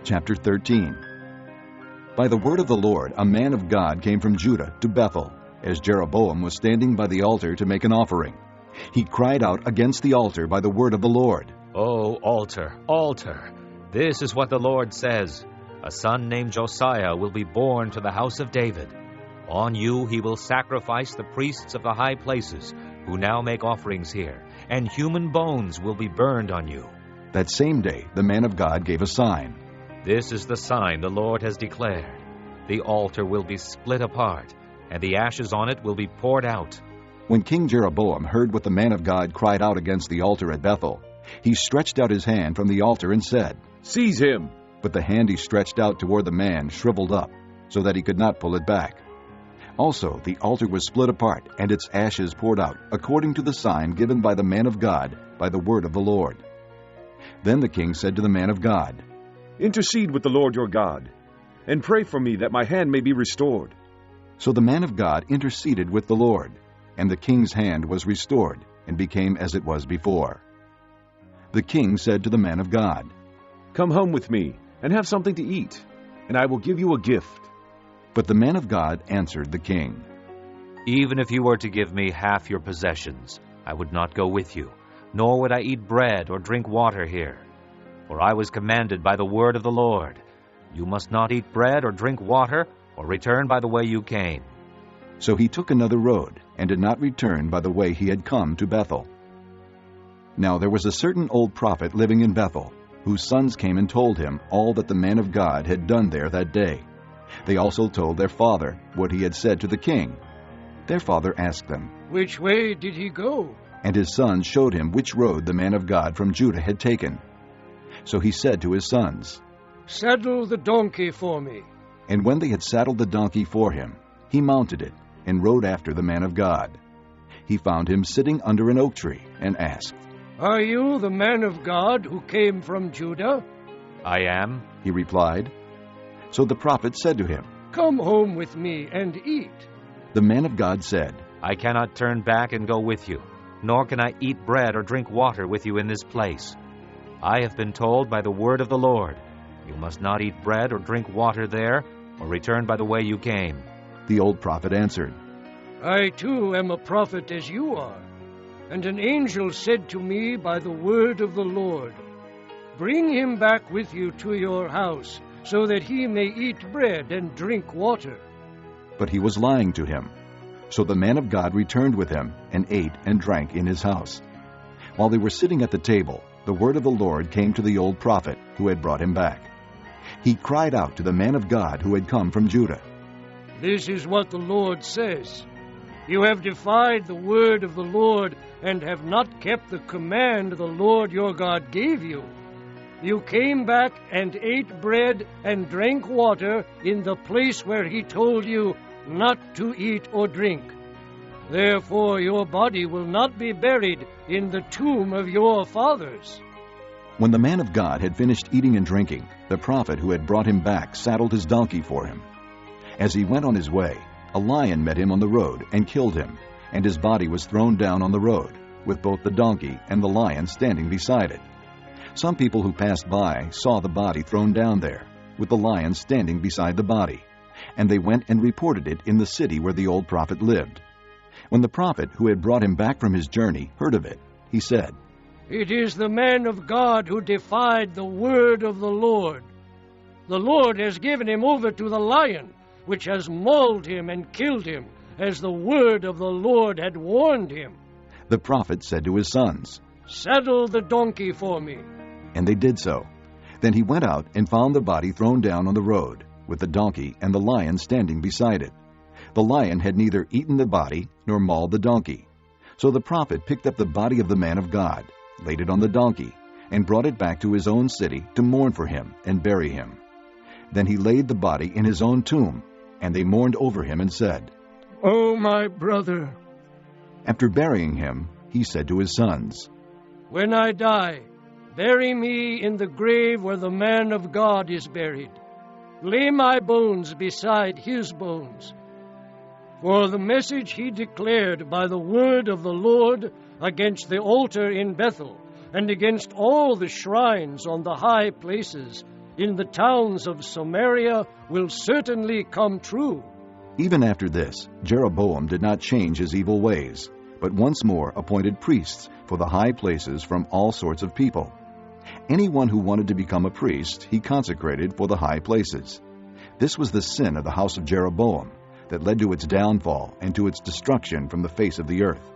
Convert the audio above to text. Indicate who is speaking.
Speaker 1: Chapter 13. By the word of the Lord, a man of God came from Judah to Bethel, as Jeroboam was standing by the altar to make an offering. He cried out against the altar by the word of the Lord.
Speaker 2: O altar, altar, this is what the Lord says. A son named Josiah will be born to the house of David. On you he will sacrifice the priests of the high places, who now make offerings here, and human bones will be burned on you.
Speaker 1: That same day the man of God gave a sign.
Speaker 2: This is the sign the Lord has declared. The altar will be split apart, and the ashes on it will be poured out.
Speaker 1: When King Jeroboam heard what the man of God cried out against the altar at Bethel, he stretched out his hand from the altar and said,
Speaker 3: "Seize him!"
Speaker 1: But the hand he stretched out toward the man shriveled up, so that he could not pull it back. Also the altar was split apart, and its ashes poured out, according to the sign given by the man of God by the word of the Lord. Then the king said to the man of God,
Speaker 3: "Intercede with the Lord your God, and pray for me that my hand may be restored."
Speaker 1: So the man of God interceded with the Lord, and the king's hand was restored, and became as it was before. The king said to the man of God,
Speaker 3: "Come home with me, and have something to eat, and I will give you a gift."
Speaker 1: But the man of God answered the king,
Speaker 2: Even if you were to give me half your possessions, I would not go with you, nor would I eat bread or drink water here. For I was commanded by the word of the Lord, you must not eat bread or drink water, or return by the way you came.
Speaker 1: So he took another road, and did not return by the way he had come to Bethel. Now there was a certain old prophet living in Bethel, whose sons came and told him all that the man of God had done there that day. They also told their father what he had said to the king. Their father asked them,
Speaker 4: "Which way did he go?"
Speaker 1: And his sons showed him which road the man of God from Judah had taken. So he said to his sons,
Speaker 4: "Saddle the donkey for me."
Speaker 1: And when they had saddled the donkey for him, he mounted it, and rode after the man of God. He found him sitting under an oak tree, and asked,
Speaker 4: "Are you the man of God who came from Judah?"
Speaker 2: I am.
Speaker 1: He replied. So the prophet said to him,
Speaker 4: "Come home with me and eat."
Speaker 1: The man of God said,
Speaker 2: I cannot turn back and go with you, nor can I eat bread or drink water with you in this place. I have been told by the word of the Lord, you must not eat bread or drink water there, or return by the way you came.
Speaker 1: The old prophet answered,
Speaker 4: "I too am a prophet as you are. And an angel said to me by the word of the Lord, Bring him back with you to your house, so that he may eat bread and drink water."
Speaker 1: But he was lying to him. So the man of God returned with him, and ate and drank in his house. While they were sitting at the table, the word of the Lord came to the old prophet who had brought him back. He cried out to the man of God who had come from Judah,
Speaker 4: "This is what the Lord says. You have defied the word of the Lord, and have not kept the command the Lord your God gave you. You came back and ate bread and drank water in the place where he told you not to eat or drink. Therefore your body will not be buried in the tomb of your fathers."
Speaker 1: When the man of God had finished eating and drinking, the prophet who had brought him back saddled his donkey for him. As he went on his way, a lion met him on the road and killed him, and his body was thrown down on the road, with both the donkey and the lion standing beside it. Some people who passed by saw the body thrown down there, with the lion standing beside the body, and they went and reported it in the city where the old prophet lived. When the prophet who had brought him back from his journey heard of it, he said,
Speaker 4: "It is the man of God who defied the word of the Lord. The Lord has given him over to the lion, which has mauled him and killed him, as the word of the Lord had warned him."
Speaker 1: The prophet said to his sons,
Speaker 4: "Saddle the donkey for me."
Speaker 1: and they did so. Then he went out and found the body thrown down on the road, with the donkey and the lion standing beside it. The lion had neither eaten the body nor mauled the donkey. So the prophet picked up the body of the man of God, laid it on the donkey, and brought it back to his own city to mourn for him and bury him. Then he laid the body in his own tomb, and they mourned over him and said,
Speaker 4: "Oh, my brother."
Speaker 1: After burying him, he said to his sons,
Speaker 4: "When I die, bury me in the grave where the man of God is buried. Lay my bones beside his bones. For the message he declared by the word of the Lord against the altar in Bethel, and against all the shrines on the high places, in the towns of Samaria will certainly come true."
Speaker 1: Even after this, Jeroboam did not change his evil ways, but once more appointed priests for the high places from all sorts of people. Anyone who wanted to become a priest, he consecrated for the high places. This was the sin of the house of Jeroboam that led to its downfall and to its destruction from the face of the earth.